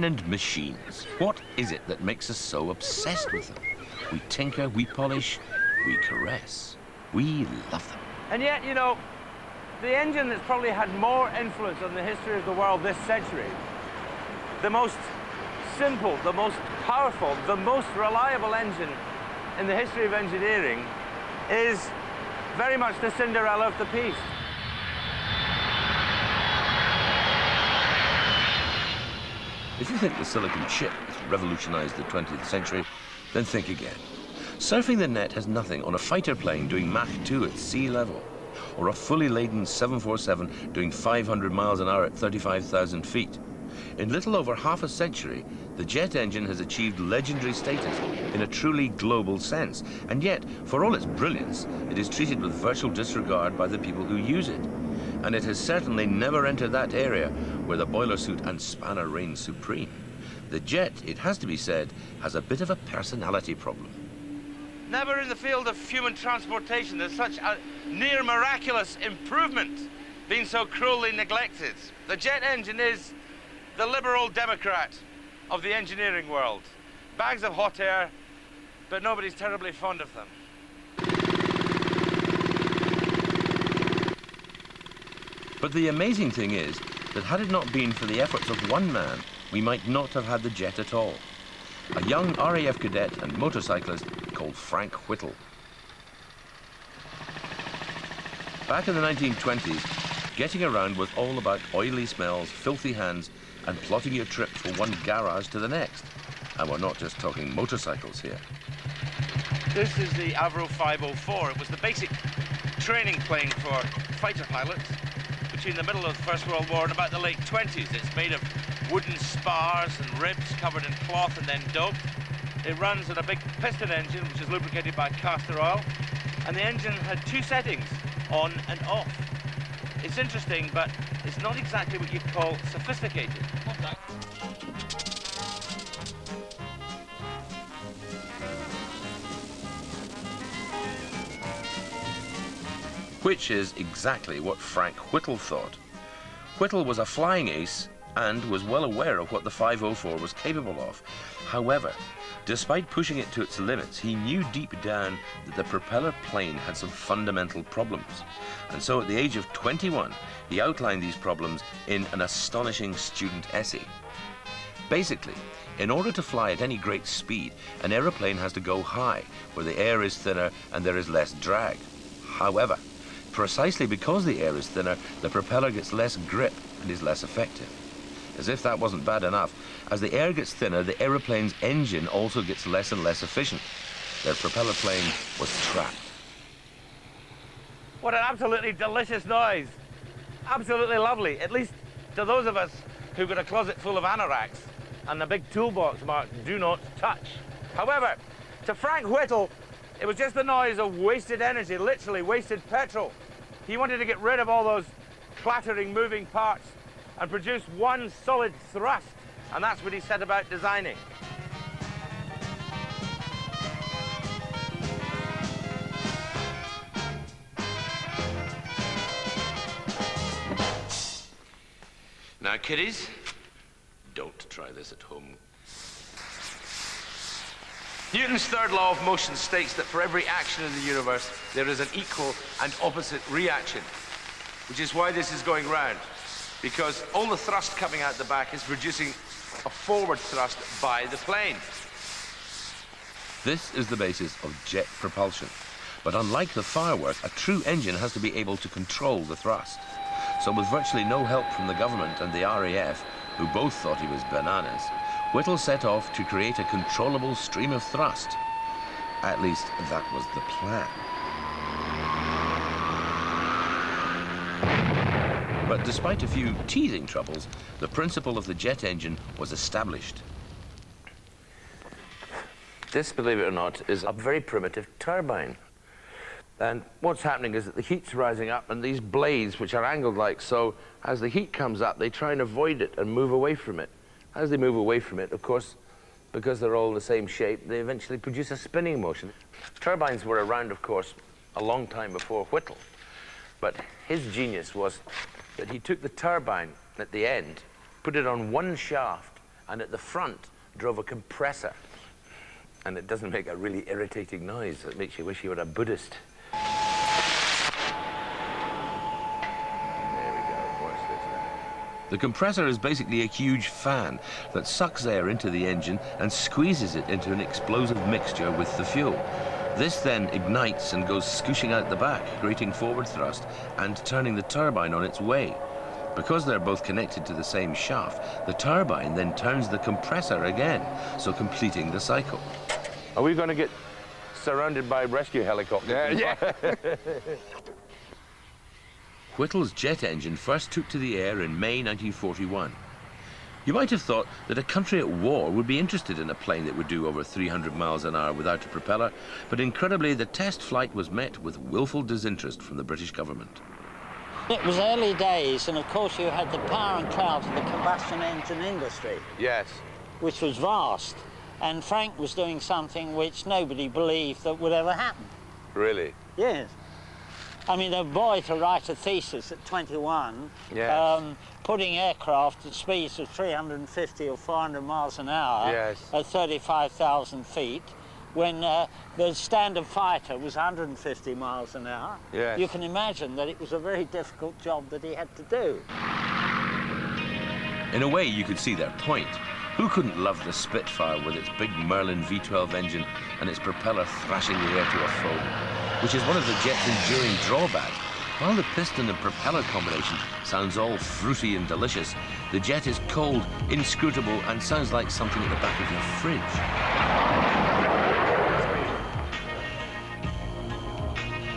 Man and machines. What is it that makes us so obsessed with them? We tinker, we polish, we caress. We love them. And yet, you know, the engine that's probably had more influence on the history of the world this century, the most simple, the most powerful, the most reliable engine in the history of engineering is very much the Cinderella of the piece. If you think the silicon chip has revolutionized the 20th century, then think again. Surfing the net has nothing on a fighter plane doing Mach 2 at sea level, or a fully laden 747 doing 500 miles an hour at 35,000 feet. In little over half a century, the jet engine has achieved legendary status in a truly global sense, and yet, for all its brilliance, it is treated with virtual disregard by the people who use it. And it has certainly never entered that area where the boiler suit and spanner reign supreme. The jet, it has to be said, has a bit of a personality problem. Never in the field of human transportation has such a near miraculous improvement been so cruelly neglected. The jet engine is the liberal democrat of the engineering world. Bags of hot air, but nobody's terribly fond of them. But the amazing thing is that had it not been for the efforts of one man, we might not have had the jet at all. A young RAF cadet and motorcyclist called Frank Whittle. Back in the 1920s, getting around was all about oily smells, filthy hands, and plotting your trip from one garage to the next. And we're not just talking motorcycles here. This is the Avro 504. It was the basic training plane for fighter pilots between the middle of the First World War and about the late 20s. It's made of wooden spars and ribs covered in cloth and then doped. It runs on a big piston engine which is lubricated by castor oil, and the engine had two settings, on and off. It's interesting, but it's not exactly what you'd call sophisticated. Which is exactly what Frank Whittle thought. Whittle was a flying ace and was well aware of what the 504 was capable of. However, despite pushing it to its limits, he knew deep down that the propeller plane had some fundamental problems. And so at the age of 21, he outlined these problems in an astonishing student essay. Basically, in order to fly at any great speed, an aeroplane has to go high, where the air is thinner and there is less drag. However, precisely because the air is thinner, the propeller gets less grip and is less effective. As if that wasn't bad enough, as the air gets thinner, the aeroplane's engine also gets less and less efficient. Their propeller plane was trapped. What an absolutely delicious noise. Absolutely lovely, at least to those of us who've got a closet full of anoraks and a big toolbox marked "Do Not Touch." However, to Frank Whittle, it was just the noise of wasted energy, literally wasted petrol. He wanted to get rid of all those clattering, moving parts and produce one solid thrust, and that's what he set about designing. Now, kiddies, don't try this at home. Newton's third law of motion states that for every action in the universe, there is an equal and opposite reaction, which is why this is going round, because all the thrust coming out the back is producing a forward thrust by the plane. This is the basis of jet propulsion. But unlike the firework, a true engine has to be able to control the thrust. So with virtually no help from the government and the RAF, who both thought he was bananas, Whittle set off to create a controllable stream of thrust. At least, that was the plan. But despite a few teething troubles, the principle of the jet engine was established. This, believe it or not, is a very primitive turbine. And what's happening is that the heat's rising up, and these blades, which are angled like so, as the heat comes up, they try and avoid it and move away from it. As they move away from it, of course, because they're all in the same shape, they eventually produce a spinning motion. Turbines were around, of course, a long time before Whittle. But his genius was that he took the turbine at the end, put it on one shaft, and at the front drove a compressor. And it doesn't make a really irritating noise. It makes you wish you were a Buddhist. There we go. Watch this now. The compressor is basically a huge fan that sucks air into the engine and squeezes it into an explosive mixture with the fuel. This then ignites and goes scooshing out the back, creating forward thrust and turning the turbine on its way. Because they're both connected to the same shaft, the turbine then turns the compressor again, so completing the cycle. Are we going to get surrounded by rescue helicopters? Yeah. Whittle's jet engine first took to the air in May 1941. You might have thought that a country at war would be interested in a plane that would do over 300 miles an hour without a propeller, but incredibly the test flight was met with willful disinterest from the British government. It was early days, and of course you had the power and clout of the combustion engine industry. Yes. Which was vast, and Frank was doing something which nobody believed that would ever happen. Really? Yes. I mean, a boy to write a thesis at 21, yes. Putting aircraft at speeds of 350 or 400 miles an hour yes. at 35,000 feet, when the standard fighter was 150 miles an hour. Yes. You can imagine that it was a very difficult job that he had to do. In a way, you could see their point. Who couldn't love the Spitfire with its big Merlin V12 engine and its propeller thrashing the air to a foam, which is one of the jet's enduring drawbacks. While the piston and propeller combination sounds all fruity and delicious, the jet is cold, inscrutable, and sounds like something at the back of your fridge.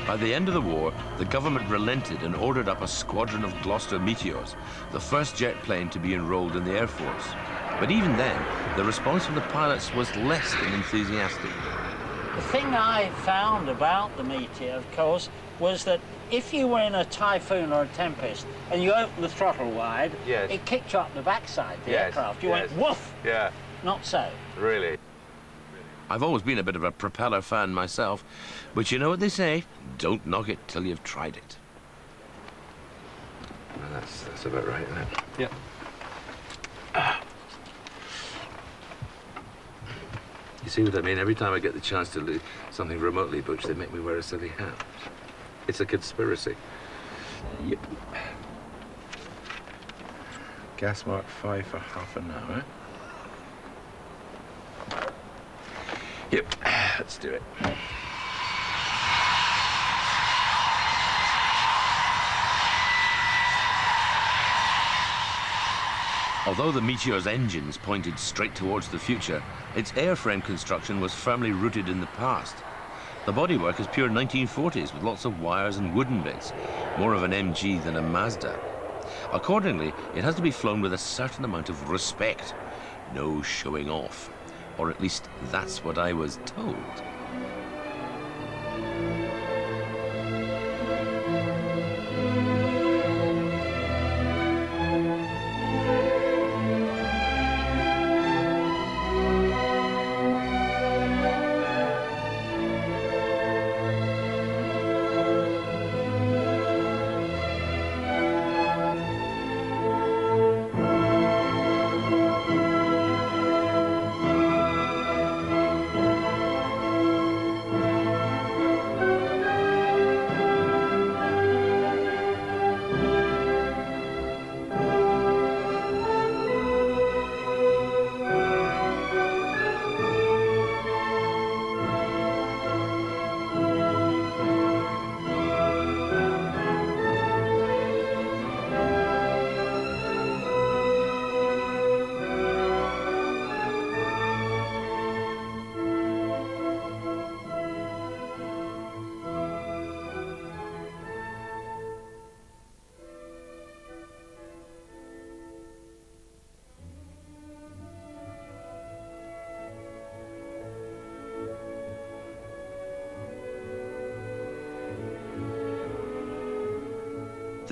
By the end of the war, the government relented and ordered up a squadron of Gloucester Meteors, the first jet plane to be enrolled in the Air Force. But even then, the response from the pilots was less than enthusiastic. The thing I found about the Meteor, of course, was that if you were in a typhoon or a tempest and you opened the throttle wide, yes. it kicked you up the backside, the yes. aircraft. You yes. went woof! Yeah. Not so. Really? I've always been a bit of a propeller fan myself, but you know what they say, don't knock it till you've tried it. Well, that's about right, isn't it? Yeah. You see what I mean? Every time I get the chance to do something remotely butch, they make me wear a silly hat. It's a conspiracy. Yep. Gas mark 5 for half an hour. Yep, let's do it. Although the Meteor's engines pointed straight towards the future, its airframe construction was firmly rooted in the past. The bodywork is pure 1940s with lots of wires and wooden bits, more of an MG than a Mazda. Accordingly, it has to be flown with a certain amount of respect. No showing off. Or at least that's what I was told.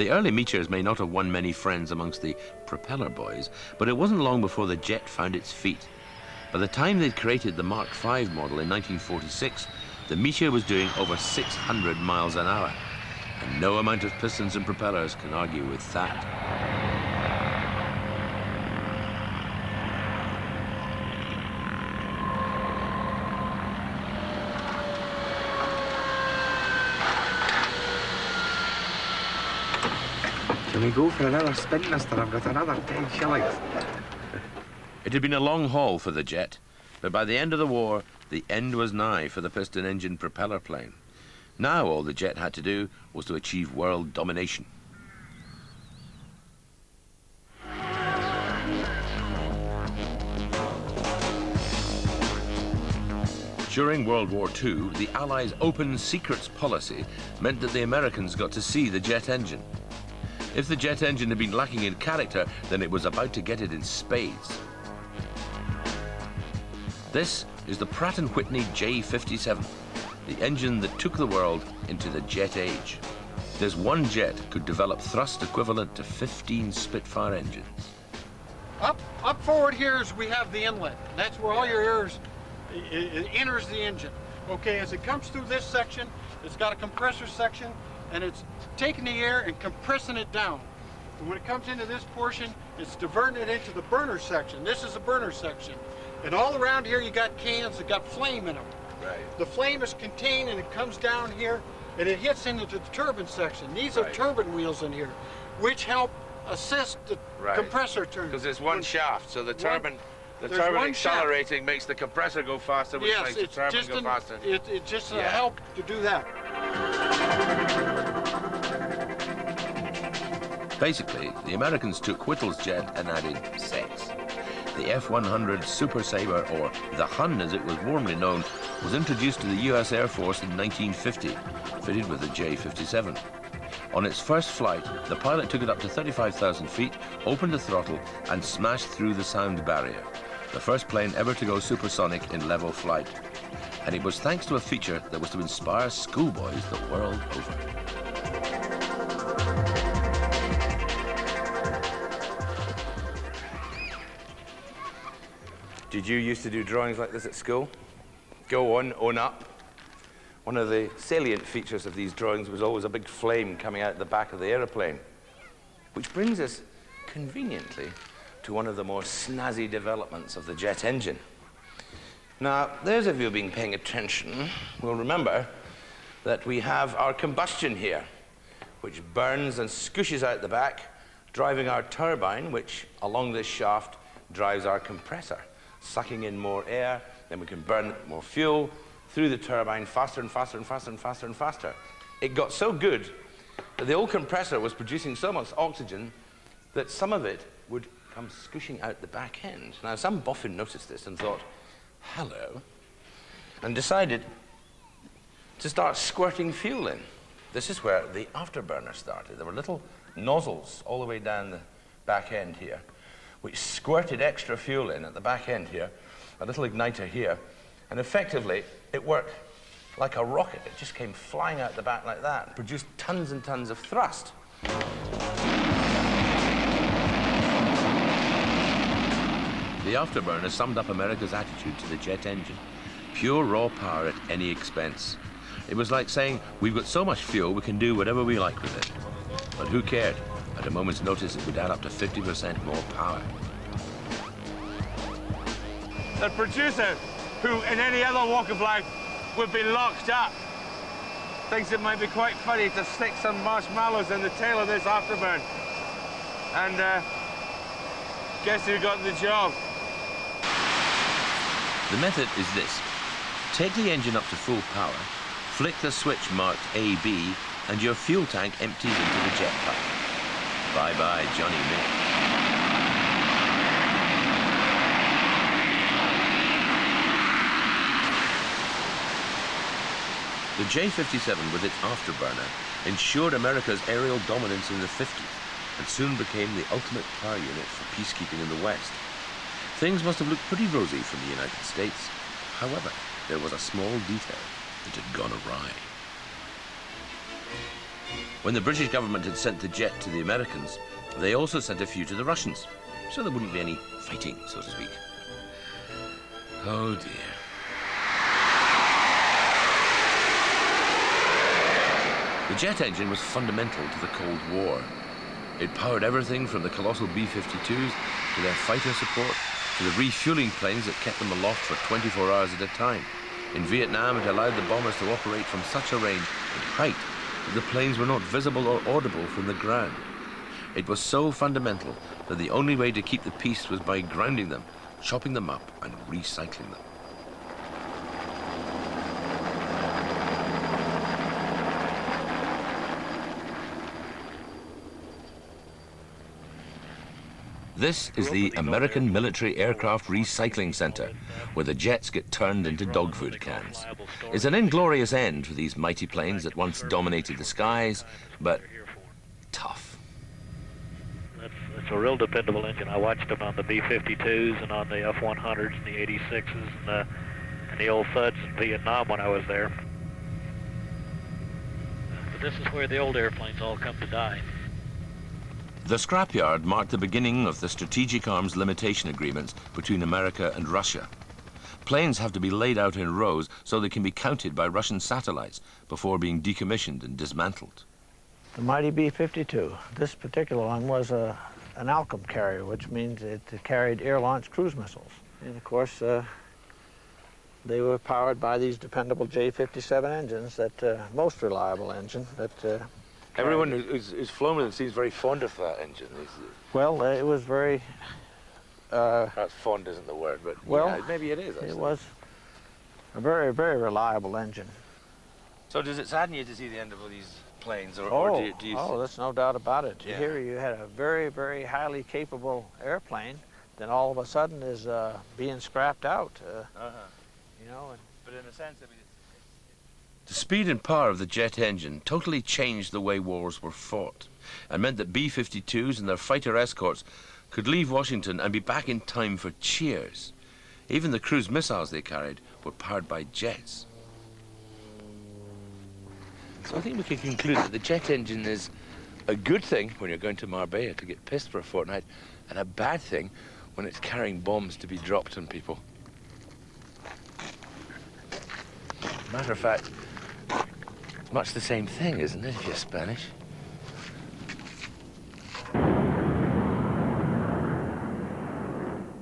The early Meteors may not have won many friends amongst the propeller boys, but it wasn't long before the jet found its feet. By the time they'd created the Mark V model in 1946, the Meteor was doing over 600 miles an hour, and no amount of pistons and propellers can argue with that. Can we go for another spin, mister? I've got another 10 shillings. It had been a long haul for the jet, but by the end of the war, the end was nigh for the piston-engine propeller plane. Now all the jet had to do was to achieve world domination. During World War II, the Allies' open secrets policy meant that the Americans got to see the jet engine. If the jet engine had been lacking in character, then it was about to get it in spades. This is the Pratt & Whitney J57, the engine that took the world into the jet age. This one jet could develop thrust equivalent to 15 Spitfire engines. Up forward here is we have the inlet. That's where all your air it enters the engine. Okay, as it comes through this section, it's got a compressor section, and it's taking the air and compressing it down. And when it comes into this portion, it's diverting it into the burner section. This is the burner section. And all around here, you got cans that got flame in them. Right. The flame is contained, and it comes down here, and it hits into the turbine section. These are turbine wheels in here, which help assist the compressor turn. Because there's one shaft, so the turbine accelerating makes the compressor go faster, which makes the turbine go faster. It just helps to do that. Basically, the Americans took Whittle's jet and added sex. The F-100 Super Sabre, or the Hun as it was warmly known, was introduced to the US Air Force in 1950, fitted with a J-57. On its first flight, the pilot took it up to 35,000 feet, opened the throttle, and smashed through the sound barrier. The first plane ever to go supersonic in level flight. And it was thanks to a feature that was to inspire schoolboys the world over. Did you used to do drawings like this at school? Go on, own up. One of the salient features of these drawings was always a big flame coming out the back of the aeroplane. Which brings us, conveniently, to one of the more snazzy developments of the jet engine. Now, those of you who've been paying attention will remember that we have our combustion here, which burns and scooshes out the back, driving our turbine, which, along this shaft, drives our compressor, sucking in more air, then we can burn more fuel through the turbine faster and faster and faster and faster and faster. It got so good that the old compressor was producing so much oxygen that some of it would come scooshing out the back end. Now, some boffin noticed this and thought, hello, and decided to start squirting fuel in. This is where the afterburner started. There were little nozzles all the way down the back end here, which squirted extra fuel in at the back end here, a little igniter here, and effectively it worked like a rocket. It just came flying out the back like that, produced tons and tons of thrust. The afterburner summed up America's attitude to the jet engine. Pure raw power at any expense. It was like saying, we've got so much fuel we can do whatever we like with it. But who cared? At a moment's notice it would add up to 50% more power. The producer, who in any other walk of life would be locked up, thinks it might be quite funny to stick some marshmallows in the tail of this afterburn. And guess who got the job? The method is this. Take the engine up to full power, flick the switch marked AB, and your fuel tank empties into the jet pipe. Bye-bye, Johnny Mick. The J-57 with its afterburner ensured America's aerial dominance in the 50s and soon became the ultimate power unit for peacekeeping in the West. Things must have looked pretty rosy from the United States. However, there was a small detail that had gone awry. When the British government had sent the jet to the Americans, they also sent a few to the Russians, so there wouldn't be any fighting, so to speak. Oh dear. The jet engine was fundamental to the Cold War. It powered everything from the colossal B-52s to their fighter support to the refueling planes that kept them aloft for 24 hours at a time. In Vietnam, it allowed the bombers to operate from such a range and height that the planes were not visible or audible from the ground. It was so fundamental that the only way to keep the peace was by grounding them, chopping them up and recycling them. This is the American Military Aircraft Recycling Center, where the jets get turned into dog food cans. It's an inglorious end for these mighty planes that once dominated the skies, but tough. It's a real dependable engine. I watched them on the B-52s and on the F-100s and the 86s and the old thuds in Vietnam when I was there. But this is where the old airplanes all come to die. The scrapyard marked the beginning of the Strategic Arms Limitation Agreements between America and Russia. Planes have to be laid out in rows so they can be counted by Russian satellites before being decommissioned and dismantled. The mighty B-52. This particular one was an Alcom carrier, which means it carried air-launched cruise missiles. And of course, they were powered by these dependable J-57 engines, that most reliable engine that Everyone who's flown with it seems very fond of that engine. well, it was very... Perhaps fond isn't the word, but well, yeah, maybe it is. Actually. It was a very, very reliable engine. So does it sadden you to see the end of all these planes, or do you there's no doubt about it. Yeah. Here you had a very, very highly capable airplane, then all of a sudden is being scrapped out. You know. But in a sense, I mean, the speed and power of the jet engine totally changed the way wars were fought, and meant that B-52s and their fighter escorts could leave Washington and be back in time for cheers. Even the cruise missiles they carried were powered by jets. So I think we can conclude that the jet engine is a good thing when you're going to Marbella to get pissed for a fortnight, and a bad thing when it's carrying bombs to be dropped on people. Matter of fact, it's much the same thing, isn't it, if you're Spanish?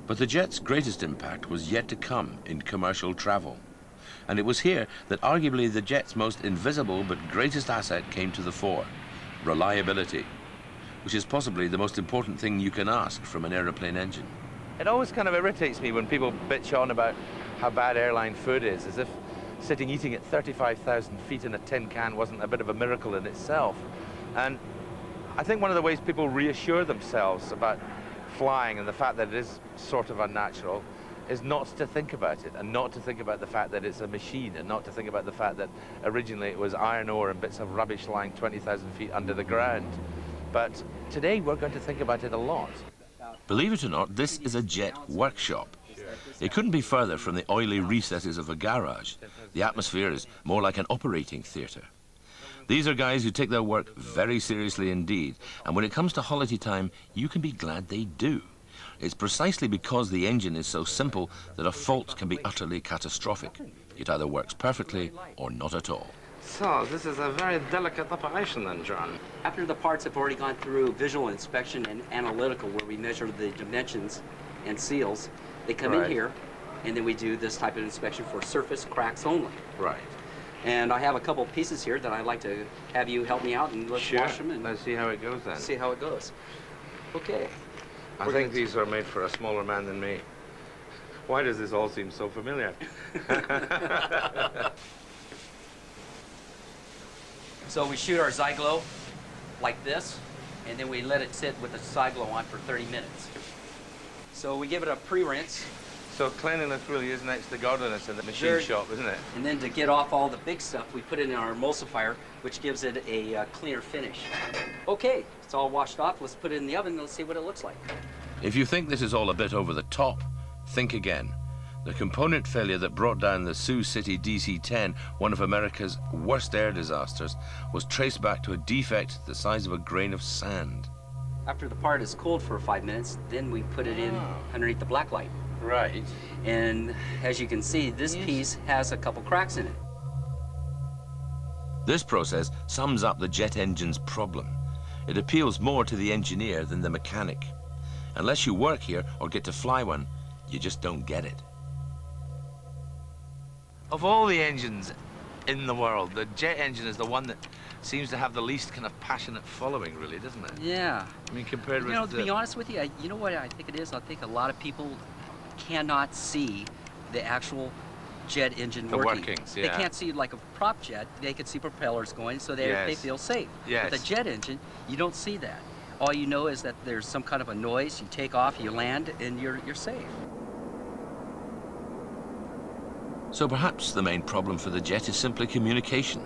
But the jet's greatest impact was yet to come in commercial travel. And it was here that arguably the jet's most invisible but greatest asset came to the fore: reliability, which is possibly the most important thing you can ask from an aeroplane engine. It always kind of irritates me when people bitch on about how bad airline food is, as if sitting eating at 35,000 feet in a tin can wasn't a bit of a miracle in itself. And I think one of the ways people reassure themselves about flying and the fact that it is sort of unnatural is not to think about it, and not to think about the fact that it's a machine, and not to think about the fact that originally it was iron ore and bits of rubbish lying 20,000 feet under the ground. But today we're going to think about it a lot. Believe it or not, this is a jet workshop. It couldn't be further from the oily recesses of a garage. The atmosphere is more like an operating theatre. These are guys who take their work very seriously indeed, and when it comes to holiday time, you can be glad they do. It's precisely because the engine is so simple that a fault can be utterly catastrophic. It either works perfectly or not at all. So, this is a very delicate operation then, John. After the parts have already gone through visual inspection and analytical, where we measure the dimensions and seals, they come in here, and then we do this type of inspection for surface cracks only. Right. And I have a couple pieces here that I'd like to have you help me out, and let's wash them and Let's see how it goes then. see how it goes. Okay. I think these are made for a smaller man than me. Why does this all seem so familiar? So we shoot our Zyglo like this, and then we let it sit with the Zyglo on for 30 minutes. So we give it a pre-rinse. So cleanliness really is next to godliness in the machine shop, isn't it? And then to get off all the big stuff, we put it in our emulsifier, which gives it a cleaner finish. Okay, it's all washed off. Let's put it in the oven and let's see what it looks like. If you think this is all a bit over the top, think again. The component failure that brought down the Sioux City DC-10, one of America's worst air disasters, was traced back to a defect the size of a grain of sand. After the part is cooled for 5 minutes, then we put it in underneath the black light. Right. And as you can see, this piece has a couple cracks in it. This process sums up the jet engine's problem. It appeals more to the engineer than the mechanic. Unless you work here or get to fly one, you just don't get it. Of all the engines in the world, the jet engine is the one that seems to have the least kind of passionate following, really, doesn't it? Yeah. I mean, compared with... You know, to be honest with you, you know what I think it is? I think a lot of people cannot see the actual jet engine the working. Workings, yeah. They can't see like a prop jet. They can see propellers going, so they feel safe. Yes. With a jet engine, you don't see that. All you know is that there's some kind of a noise. You take off, you land, and you're safe. So perhaps the main problem for the jet is simply communication.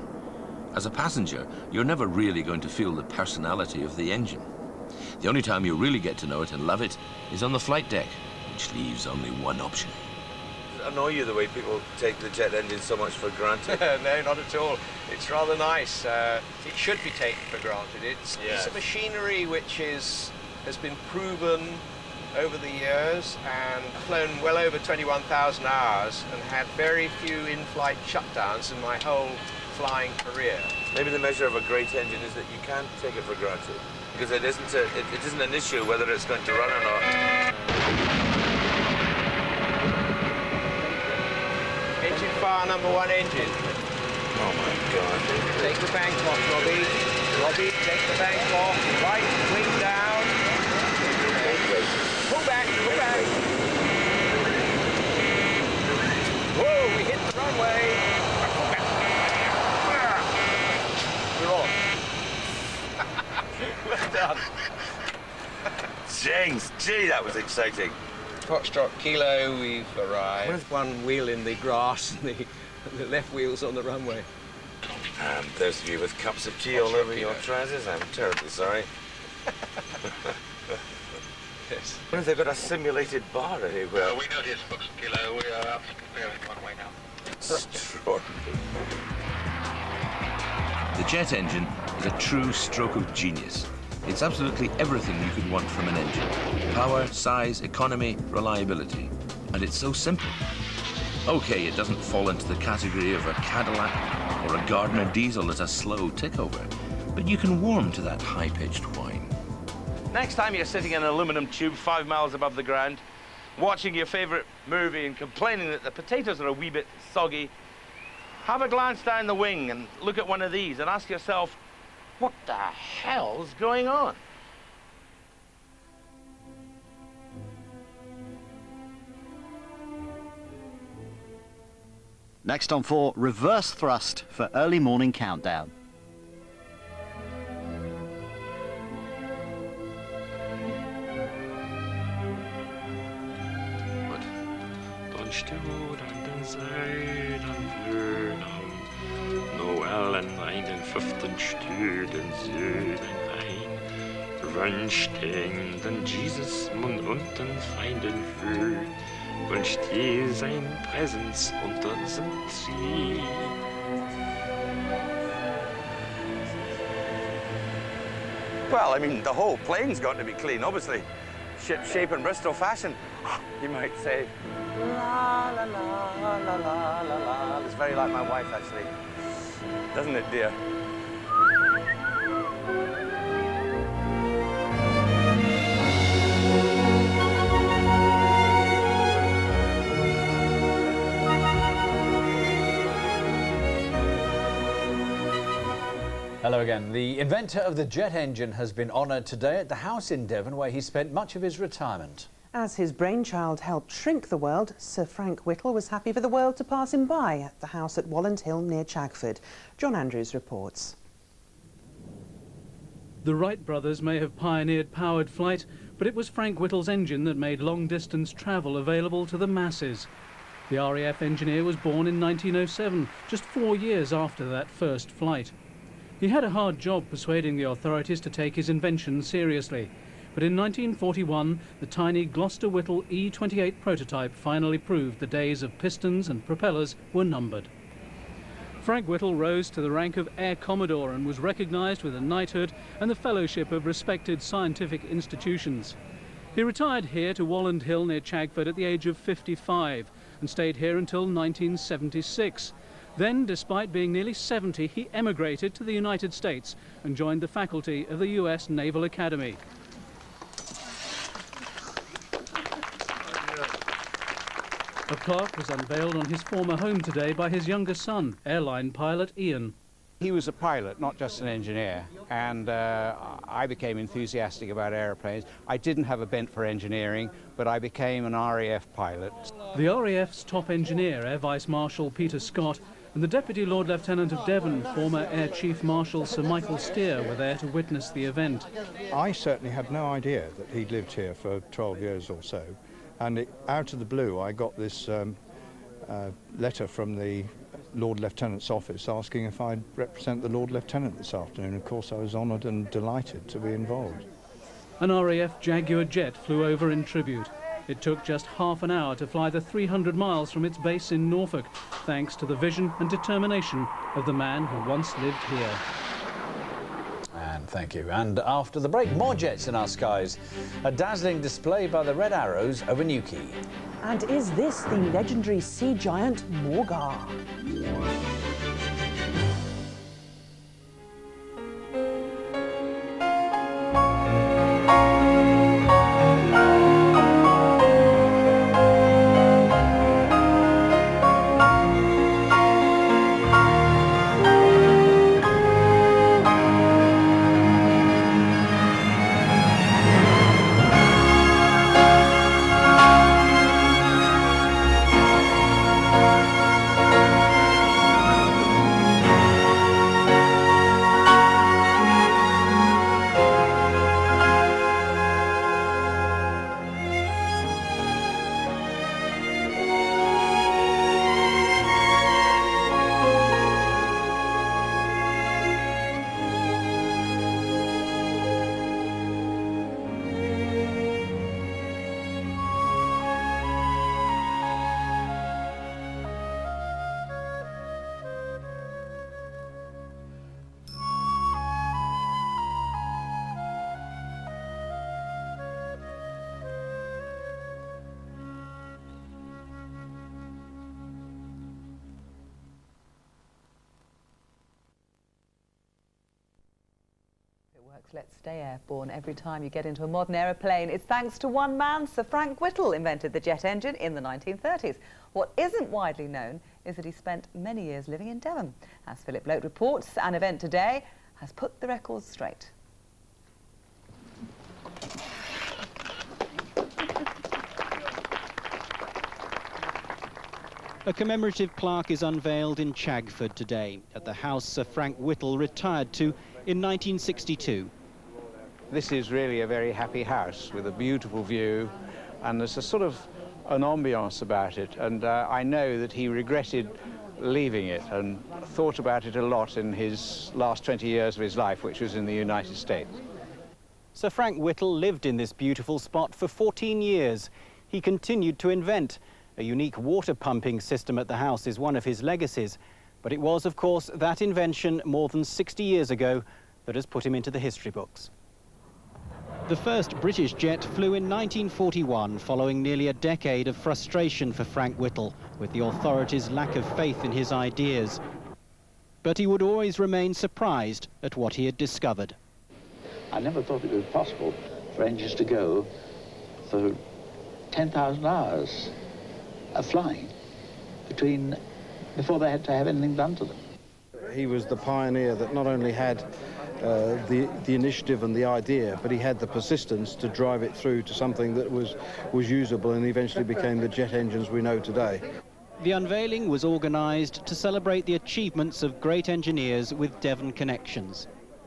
As a passenger, you're never really going to feel the personality of the engine. The only time you really get to know it and love it is on the flight deck, which leaves only one option. Does it annoy you the way people take the jet engine so much for granted? No, not at all. It's rather nice. It should be taken for granted. It's a piece of machinery which has been proven over the years and flown well over 21,000 hours and had very few in-flight shutdowns in my whole flying career. Maybe the measure of a great engine is that you can't take it for granted, because it isn't an issue whether it's going to run or not. Engine fire number 1 engine. Oh my God. Take the bank off, Robbie. Robbie, take the bank off. Right, wing down. Pull back, pull back. Whoa, we hit the runway. Pull back. We're on. Well done. James, gee, that was exciting. Foxtrot Kilo, we've arrived. With one wheel in the grass and the left wheel's on the runway. And those of you with cups of tea all over your trousers, I'm terribly sorry. Yes. What if they've got a simulated bar anywhere? We know this, Fox Kilo. We are up preparing runway now. Extraordinary. The jet engine is a true stroke of genius. It's absolutely everything you could want from an engine. Power, size, economy, reliability. And it's so simple. Okay, it doesn't fall into the category of a Cadillac or a Gardner diesel at a slow tick-over, but you can warm to that high-pitched whine. Next time you're sitting in an aluminum tube 5 miles above the ground, watching your favorite movie and complaining that the potatoes are a wee bit soggy, have a glance down the wing and look at one of these and ask yourself, what the hell's going on? Next on 4, reverse thrust for early morning countdown. Stod an den Seiden Noel an einen 15 Stüden Süden ein Wünschten den Jesus Mund unten Feinden für Wünscht je sein Präsenz unter sind sie. Well, I mean, the whole plane's got to be clean, obviously. Ship shape in Bristol fashion, you might say. La, la, la, la, la, la, la. It's very like my wife, actually. Doesn't it, dear? Hello again. The inventor of the jet engine has been honoured today at the house in Devon, where he spent much of his retirement. As his brainchild helped shrink the world, Sir Frank Whittle was happy for the world to pass him by at the house at Walland Hill near Chagford. John Andrews reports. The Wright brothers may have pioneered powered flight, but it was Frank Whittle's engine that made long-distance travel available to the masses. The RAF engineer was born in 1907, just 4 years after that first flight. He had a hard job persuading the authorities to take his invention seriously. But in 1941, the tiny Gloucester Whittle E-28 prototype finally proved the days of pistons and propellers were numbered. Frank Whittle rose to the rank of Air Commodore and was recognised with a knighthood and the fellowship of respected scientific institutions. He retired here to Walland Hill near Chagford at the age of 55 and stayed here until 1976. Then, despite being nearly 70, he emigrated to the United States and joined the faculty of the US Naval Academy. A plaque was unveiled on his former home today by his younger son, airline pilot Ian. He was a pilot, not just an engineer, and I became enthusiastic about aeroplanes. I didn't have a bent for engineering, but I became an RAF pilot. The RAF's top engineer, Air Vice Marshal Peter Scott, and the Deputy Lord Lieutenant of Devon, former Air Chief Marshal Sir Michael Steer, were there to witness the event. I certainly had no idea that he'd lived here for 12 years or so, and out of the blue I got this letter from the Lord Lieutenant's office asking if I'd represent the Lord Lieutenant this afternoon. Of course, I was honoured and delighted to be involved. An RAF Jaguar jet flew over in tribute. It took just half an hour to fly the 300 miles from its base in Norfolk, thanks to the vision and determination of the man who once lived here. And thank you. And after the break, more jets in our skies. A dazzling display by the Red Arrows over Newquay. And is this the legendary sea giant Morgar? Let's stay airborne every time you get into a modern aeroplane. It's thanks to one man. Sir Frank Whittle invented the jet engine in the 1930s. What isn't widely known is that he spent many years living in Devon. As Philip Lote reports, an event today has put the records straight. A commemorative plaque is unveiled in Chagford today at the house Sir Frank Whittle retired to in 1962. This is really a very happy house with a beautiful view, and there's a sort of an ambiance about it, and I know that he regretted leaving it and thought about it a lot in his last 20 years of his life, which was in the United States. Sir Frank Whittle lived in this beautiful spot for 14 years. He continued to invent. A unique water pumping system at the house is one of his legacies, but it was, of course, that invention more than 60 years ago that has put him into the history books. The first British jet flew in 1941, following nearly a decade of frustration for Frank Whittle with the authorities' lack of faith in his ideas. But he would always remain surprised at what he had discovered. I never thought it was possible for engines to go for 10,000 hours of flying before they had to have anything done to them. He was the pioneer that not only had the initiative and the idea, but he had the persistence to drive it through to something that was usable and eventually became the jet engines we know today. The unveiling was organised to celebrate the achievements of great engineers with Devon connections.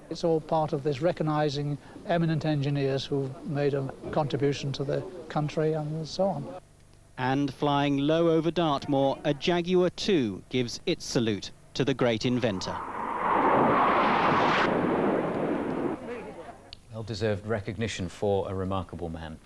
It's all part of this recognising eminent engineers who've made a contribution to the country and so on. And flying low over Dartmoor, a Jaguar 2 gives its salute to the great inventor. Well-deserved recognition for a remarkable man.